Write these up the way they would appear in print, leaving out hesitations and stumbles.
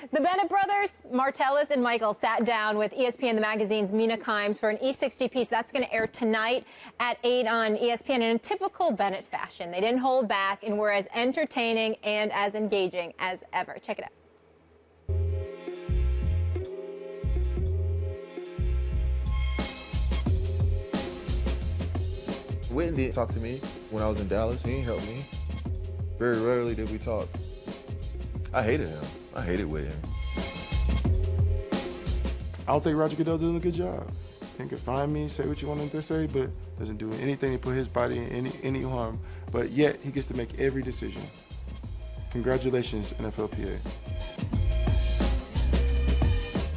The Bennett brothers, Martellus and Michael, sat down with ESPN The Magazine's Mina Kimes for an E60 piece that's going to air tonight at 8 on ESPN in a typical Bennett fashion. They didn't hold back and were as entertaining and as engaging as ever. Check it out. Witten didn't talk to me when I was in Dallas. He didn't help me. Very rarely did we talk. I hated him. I hated Witten. I don't think Roger Goodell doing a good job. He can find me, say what you want him to say, but doesn't do anything to put his body in any harm. But yet, he gets to make every decision. Congratulations, NFLPA.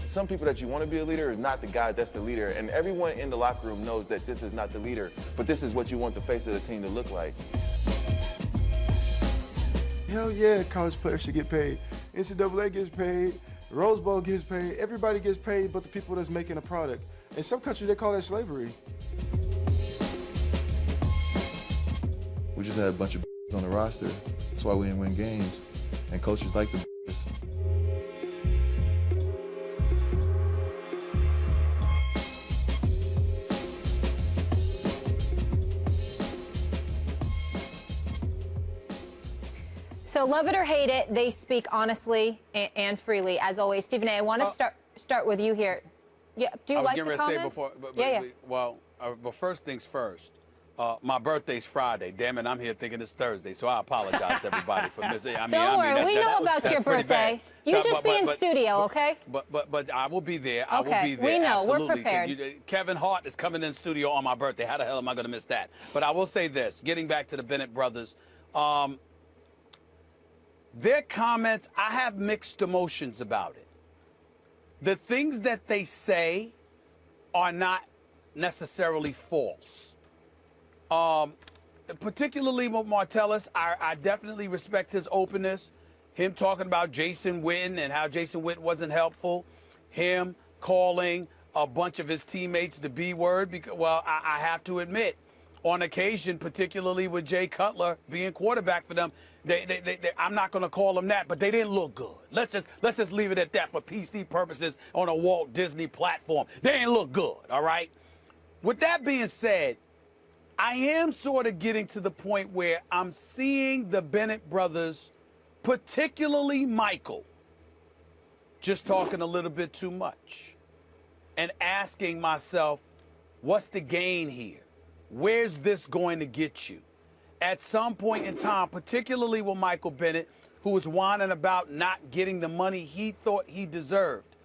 Some people that you want to be a leader is not the guy that's the leader. And everyone in the locker room knows that this is not the leader, but this is what you want the face of the team to look like. Hell yeah, college players should get paid. NCAA gets paid, Rose Bowl gets paid, everybody gets paid but the people that's making a product. In some countries, they call that slavery. We just had a bunch of on the roster. That's why we didn't win games. And coaches like the So love it or hate it, they speak honestly and freely, as always. Stephen A., I want to start with you here. Yeah, do you like the comments? But first things first. My birthday's Friday. Damn it, I'm here thinking it's Thursday, so I apologize to everybody for missing. Don't worry, we know about your birthday. You just be in studio, okay? But I will be there. Okay, I will be there. we know. Absolutely. We're prepared. Kevin Hart is coming in studio on my birthday. How the hell am I going to miss that? But I will say this, getting back to the Bennett brothers, their comments, I have mixed emotions about it. The things that they say are not necessarily false. Particularly with Martellus, I definitely respect his openness. Him talking about Jason Witten and how Jason Witten wasn't helpful. Him calling a bunch of his teammates the B word. Because, well, I have to admit, on occasion, particularly with Jay Cutler being quarterback for them, I'm not going to call them that, but they didn't look good. Let's just leave it at that for PC purposes on a Walt Disney platform. They didn't look good, all right? With that being said, I am sort of getting to the point where I'm seeing the Bennett brothers, particularly Michael, just talking a little bit too much and asking myself, what's the gain here? Where's this going to get you? At some point in time, particularly with Michael Bennett, who was whining about not getting the money he thought he deserved,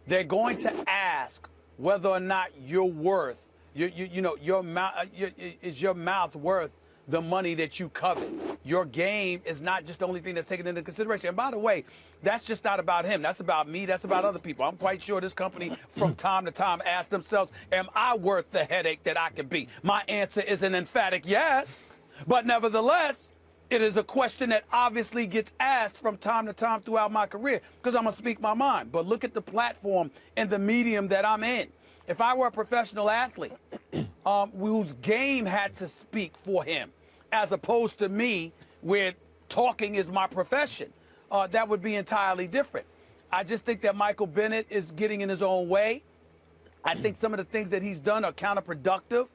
they're going to ask whether or not you're worth, is your mouth worth the money that you covet? Your game is not just the only thing that's taken into consideration. And by the way, that's just not about him. That's about me. That's about other people. I'm quite sure this company from time to time asks themselves, am I worth the headache that I could be? My answer is an emphatic yes. But nevertheless, it is a question that obviously gets asked from time to time throughout my career because I'm going to speak my mind. But look at the platform and the medium that I'm in. If I were a professional athlete whose game had to speak for him, as opposed to me, where talking is my profession, that would be entirely different. I just think that Michael Bennett is getting in his own way. I think some of the things that he's done are counterproductive.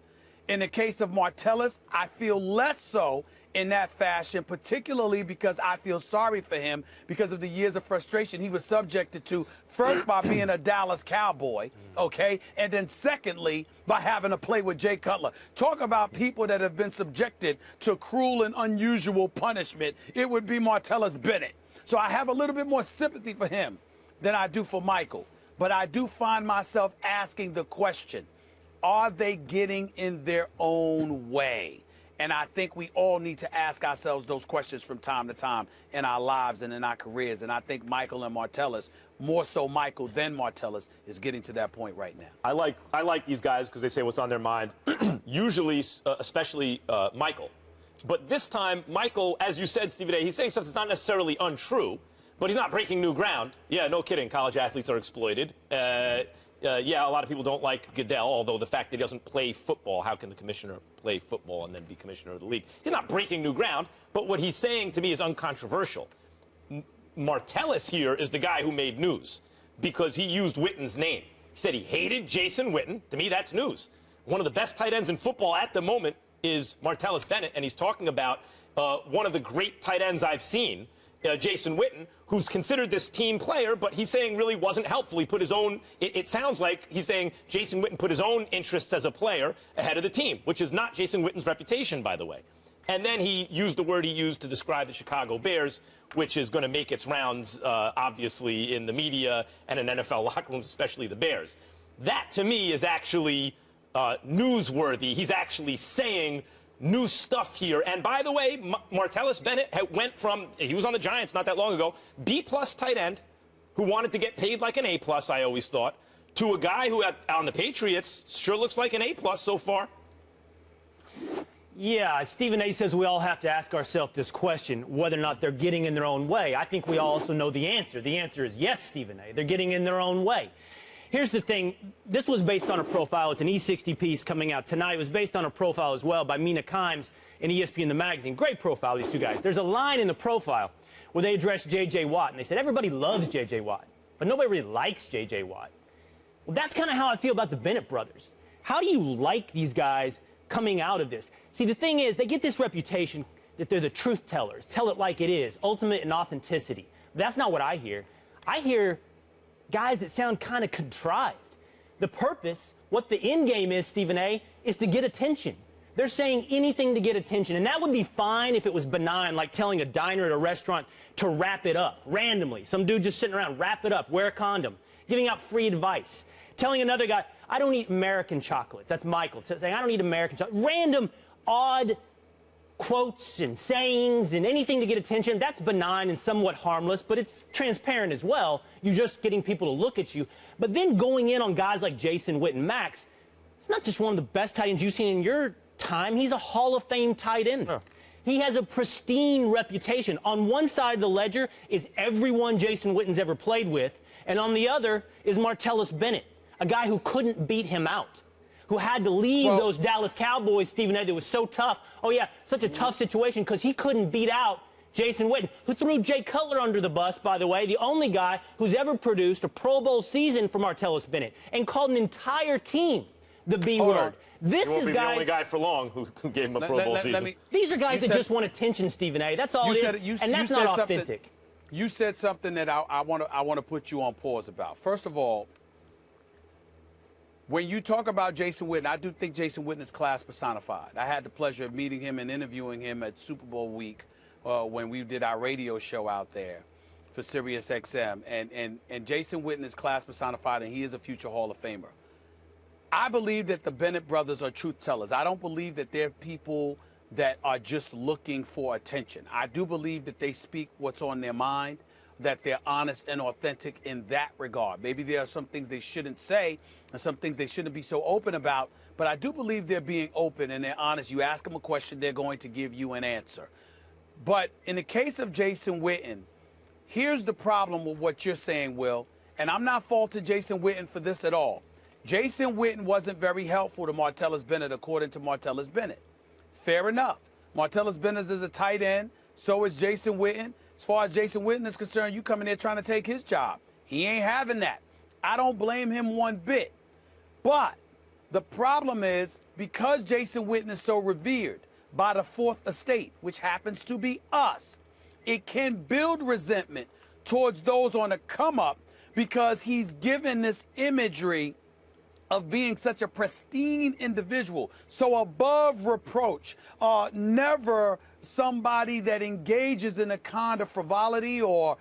In the case of Martellus, I feel less so in that fashion, particularly because I feel sorry for him because of the years of frustration he was subjected to, first by being a Dallas Cowboy, okay, and then secondly, by having to play with Jay Cutler. Talk about people that have been subjected to cruel and unusual punishment. It would be Martellus Bennett. So I have a little bit more sympathy for him than I do for Michael. But I do find myself asking the question, are they getting in their own way? And I think we all need to ask ourselves those questions from time to time in our lives and in our careers. And I think Michael and Martellus, more so Michael than Martellus, is getting to that point right now. I like these guys because they say what's on their mind, usually, especially Michael. But this time, Michael, as you said, Stephen A., he's saying stuff that's not necessarily untrue, but he's not breaking new ground. Yeah, no kidding. College athletes are exploited. Yeah, a lot of people don't like Goodell, although the fact that he doesn't play football, how can the commissioner play football and then be commissioner of the league? He's not breaking new ground, but what he's saying to me is uncontroversial. Martellus here is the guy who made news because he used Witten's name. He said he hated Jason Witten. To me, that's news. One of the best tight ends in football at the moment is Martellus Bennett, and he's talking about one of the great tight ends I've seen, Jason Witten, who's considered this team player, but he's saying really wasn't helpful. He put his own, it sounds like he's saying Jason Witten put his own interests as a player ahead of the team, which is not Jason Witten's reputation, by the way. And then he used the word he used to describe the Chicago Bears, which is going to make its rounds, obviously, in the media and in NFL locker rooms, especially the Bears. That, to me, is actually newsworthy. He's actually saying new stuff here. And by the way, Martellus Bennett went from, he was on the Giants not that long ago, B-plus tight end, who wanted to get paid like an A-plus, I always thought, to a guy who on the Patriots sure looks like an A-plus so far. Yeah, Stephen A. says we all have to ask ourselves this question, whether or not they're getting in their own way. I think we all also know the answer. The answer is yes, Stephen A. They're getting in their own way. Here's the thing. This was based on a profile. It's an E60 piece coming out tonight. It was based on a profile as well by Mina Kimes in ESPN, the magazine. Great profile, these two guys. There's a line in the profile where they addressed J.J. Watt, and they said everybody loves J.J. Watt, but nobody really likes J.J. Watt. Well, that's kind of how I feel about the Bennett brothers. How do you like these guys coming out of this? See, the thing is, they get this reputation that they're the truth tellers, tell it like it is, ultimate in authenticity. That's not what I hear. I hear guys that sound kind of contrived. The purpose, what the end game is, Stephen A., is to get attention. They're saying anything to get attention, and that would be fine if it was benign, like telling a diner at a restaurant to wrap it up randomly. Some dude just sitting around, wrap it up, wear a condom, giving out free advice, telling another guy, I don't eat American chocolates. That's Michael saying, I don't eat American chocolates. Random, odd quotes and sayings and anything to get attention. That's benign and somewhat harmless, but it's transparent as well. You're just getting people to look at you. But then going in on guys like Jason Witten, Max, it's not just one of the best tight ends you've seen in your time. He's a Hall of Fame tight end. Huh. He has a pristine reputation. On one side of the ledger is everyone Jason Witten's ever played with, and on the other is Martellus Bennett, a guy who couldn't beat him out, who had to leave those Dallas Cowboys, Stephen A., that was so tough. Oh, yeah, such a tough situation because he couldn't beat out Jason Witten, who threw Jay Cutler under the bus, by the way, the only guy who's ever produced a Pro Bowl season for Martellus Bennett, and called an entire team the B word. This is guys. The only guy for long who gave him a Pro Bowl season. These are guys that just want attention, Stephen A. That's all it is, and that's not authentic. You said something that I want to put you on pause about. First of all, when you talk about Jason Witten, I do think Jason Witten is class personified. I had the pleasure of meeting him and interviewing him at Super Bowl week when we did our radio show out there for Sirius XM. And Jason Witten is class personified, and he is a future Hall of Famer. I believe that the Bennett brothers are truth tellers. I don't believe that they're people that are just looking for attention. I do believe that they speak what's on their mind, that they're honest and authentic in that regard. Maybe there are some things they shouldn't say and some things they shouldn't be so open about, but I do believe they're being open and they're honest. You ask them a question, they're going to give you an answer. But in the case of Jason Witten, here's the problem with what you're saying, Will, and I'm not faulting Jason Witten for this at all. Jason Witten wasn't very helpful to Martellus Bennett, according to Martellus Bennett. Fair enough. Martellus Bennett is a tight end. So is Jason Witten. As far as Jason Witten is concerned, you come in there trying to take his job. He ain't having that. I don't blame him one bit. But the problem is, because Jason Witten is so revered by the Fourth Estate, which happens to be us, it can build resentment towards those on the come up because he's given this imagery of being such a pristine individual, so above reproach, never somebody that engages in a kind of frivolity or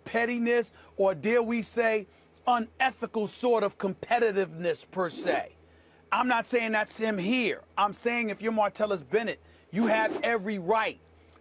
pettiness, or dare we say, unethical sort of competitiveness per se. I'm not saying that's him here. I'm saying if you're Martellus Bennett, you have every right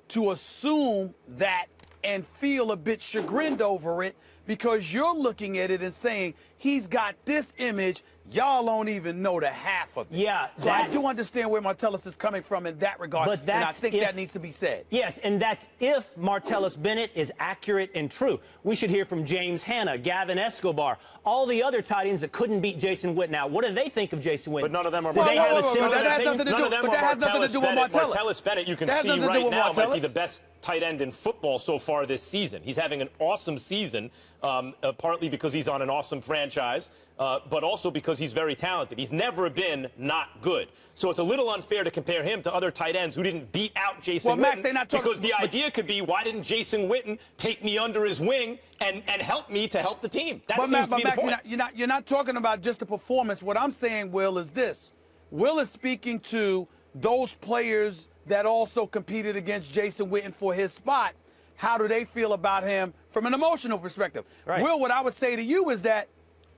to assume that and feel a bit chagrined over it because you're looking at it and saying, he's got this image, y'all don't even know the half of it. Yeah, so I do understand where Martellus is coming from in that regard, but and I think that needs to be said. Yes, and that's if Martellus Bennett is accurate and true. We should hear from James Hanna, Gavin Escobar, all the other tight ends that couldn't beat Jason Witten. Now, what do they think of Jason Witten? But none of them are Do they have a similar that has nothing to do, None of them but that are has nothing to do with Martellus. Martellus Bennett, you can That has see nothing to do right with now, might be Martellus. the best tight end in football so far this season. He's having an awesome season, partly because he's on an awesome franchise, but also because he's very talented. He's never been not good. So it's a little unfair to compare him to other tight ends who didn't beat out Jason Witten. Max, they're not talking, because the idea could be, why didn't Jason Witten take me under his wing and help me to help the team? That seems to be the point. You're not talking about just the performance. What I'm saying, Will, is this. Will is speaking to those players that also competed against Jason Witten for his spot. How do they feel about him from an emotional perspective? Right. Will, what I would say to you is that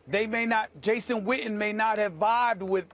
Jason Witten may not have vibed with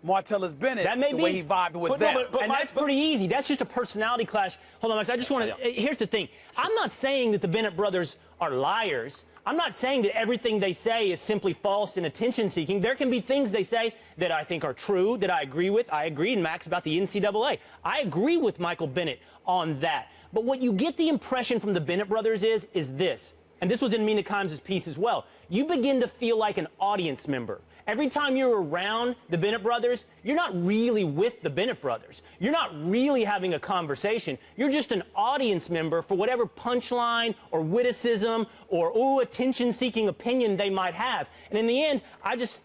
Martellus Bennett the way he vibed with them. And that's pretty easy. That's just a personality clash. Hold on, Max. I just want to. Here's the thing. I'm not saying that the Bennett brothers are liars. I'm not saying that everything they say is simply false and attention-seeking. There can be things they say that I think are true, that I agree with. I agreed, Max, about the NCAA. I agree with Michael Bennett on that. But what you get the impression from the Bennett brothers is this, and this was in Mina Kimes' piece as well. You begin to feel like an audience member. Every time you're around the Bennett brothers, you're not really with the Bennett brothers. You're not really having a conversation. You're just an audience member for whatever punchline or witticism or attention-seeking opinion they might have. And in the end, I just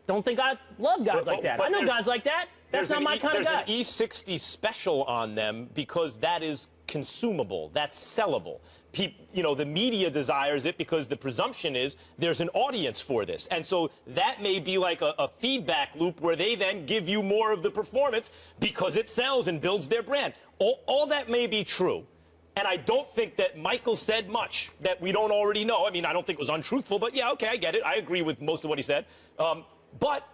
don't think I love guys like that. I know guys like that. That's not my kind of guy. There's an E60 special on them because that is consumable. That's sellable. The media desires it because the presumption is there's an audience for this. And so that may be like a feedback loop where they then give you more of the performance because it sells and builds their brand. All that may be true. And I don't think that Michael said much that we don't already know. I mean, I don't think it was untruthful, but yeah, okay, I get it. I agree with most of what he said. But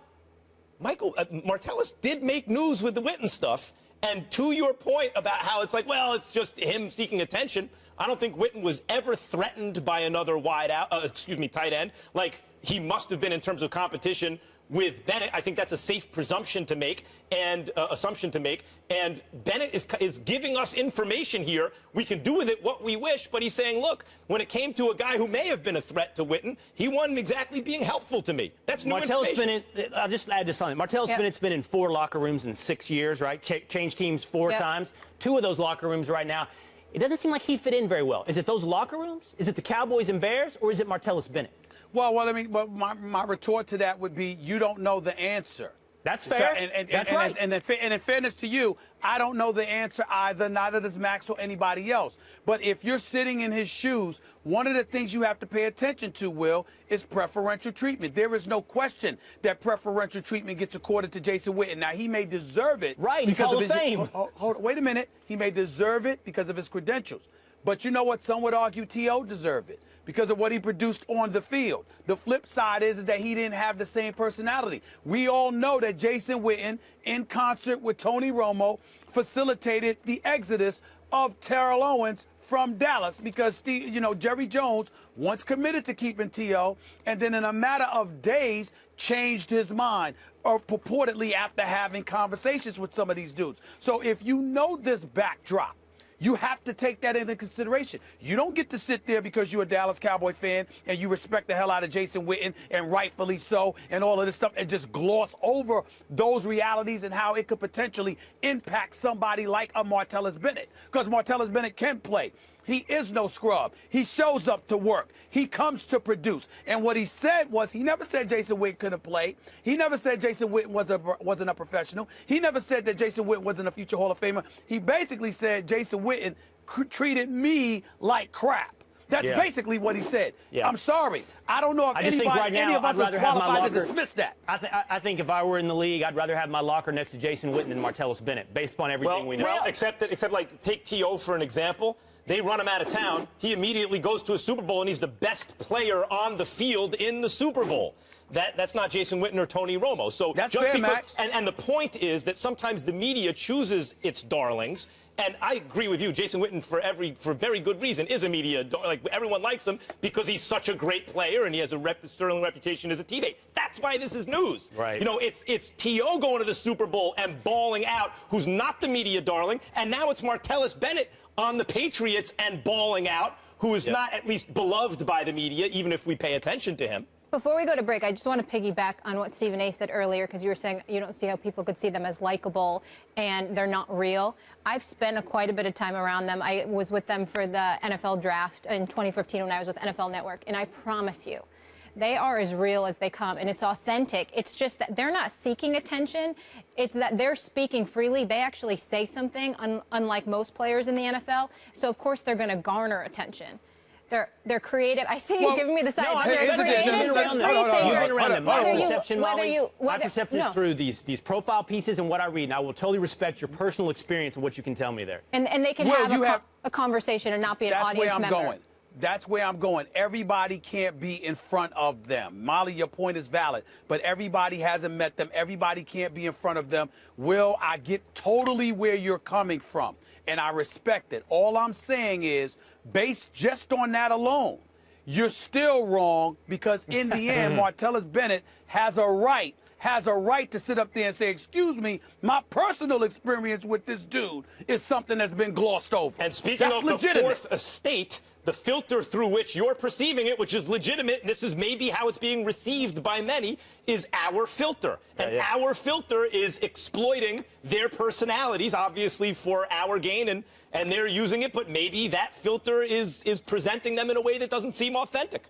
Martellus did make news with the Witten stuff. And to your point about how it's like, well, it's just him seeking attention, I don't think Witten was ever threatened by another tight end, like he must have been in terms of competition with Bennett. I think that's a safe presumption to make and assumption to make. And Bennett is giving us information here. We can do with it what we wish, but he's saying, look, when it came to a guy who may have been a threat to Witten, he wasn't exactly being helpful to me. That's new information. I'll just add this on. Martellus Bennett's been in 4 locker rooms in 6 years, right? Changed teams 4 times. 2 of those locker rooms right now. It doesn't seem like he fit in very well. Is it those locker rooms? Is it the Cowboys and Bears? Or is it Martellus Bennett? Well, I mean, my retort to that would be you don't know the answer. That's fair. That's right. And in fairness to you, I don't know the answer either. Neither does Max or anybody else. But if you're sitting in his shoes, one of the things you have to pay attention to, Will, is preferential treatment. There is no question that preferential treatment gets accorded to Jason Witten. Now, he may deserve it. Right, he's Hall of Fame. Wait a minute. He may deserve it because of his credentials. But you know what? Some would argue T.O. deserved it because of what he produced on the field. The flip side is that he didn't have the same personality. We all know that Jason Witten, in concert with Tony Romo, facilitated the exodus of Terrell Owens from Dallas because, Jerry Jones once committed to keeping T.O. and then in a matter of days changed his mind, or purportedly after having conversations with some of these dudes. So if you know this backdrop, you have to take that into consideration. You don't get to sit there because you're a Dallas Cowboy fan and you respect the hell out of Jason Witten, and rightfully so, and all of this stuff, and just gloss over those realities and how it could potentially impact somebody like a Martellus Bennett. Because Martellus Bennett can play. He is no scrub. He shows up to work. He comes to produce. And what he said was, he never said Jason Witten couldn't play. He never said Jason Witten wasn't a professional. He never said that Jason Witten wasn't a future Hall of Famer. He basically said Jason Witten treated me like crap. That's basically what he said. I'm sorry. I don't know if any of us is qualified to dismiss that. I think if I were in the league, I'd rather have my locker next to Jason Witten than Martellus Bennett, based upon everything we know. Well, except like take T.O. for an example. They run him out of town. He immediately goes to a Super Bowl, and he's the best player on the field in the Super Bowl. That's not Jason Witten or Tony Romo. So that's just fair, because, Max. And the point is that sometimes the media chooses its darlings. And I agree with you. Jason Witten, for very good reason, is a media. Like, everyone likes him because he's such a great player and he has a sterling reputation as a teammate. That's why this is news. Right. It's T.O. going to the Super Bowl and balling out, who's not the media darling, and now it's Martellus Bennett on the Patriots and balling out, who is not at least beloved by the media, even if we pay attention to him. Before we go to break, I just want to piggyback on what Stephen A. said earlier, because you were saying you don't see how people could see them as likable and they're not real. I've spent quite a bit of time around them. I was with them for the NFL draft in 2015 when I was with NFL Network, and I promise you, they are as real as they come, and it's authentic. It's just that they're not seeking attention. It's that they're speaking freely. They actually say something, unlike most players in the NFL. So, of course, they're going to garner attention. They're creative. I see you giving me the side. No, They're creative. They're free thinkers. My perception is through these profile pieces and what I read, and I will totally respect your personal experience and what you can tell me there. And they can have a conversation and not be an audience member. That's where I'm going. Everybody can't be in front of them. Molly, your point is valid, but everybody hasn't met them. Everybody can't be in front of them. Will, I get totally where you're coming from, and I respect it. All I'm saying is, based just on that alone, you're still wrong, because in the end, Martellus Bennett has a right to sit up there and say, excuse me, my personal experience with this dude is something that's been glossed over. And speaking of the fourth estate, the filter through which you're perceiving it, which is legitimate, and this is maybe how it's being received by many, is our filter. And our filter is exploiting their personalities, obviously, for our gain, and they're using it, but maybe that filter is presenting them in a way that doesn't seem authentic.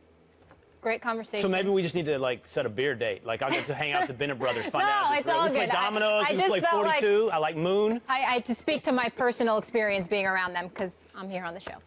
Great conversation. So maybe we just need to, like, set a beer date. Like, I'll get to hang out with the Bennett brothers, find out. No, it's all good. We play dominoes, I we just play felt 42. I like Moon. I to speak to my personal experience being around them, because I'm here on the show.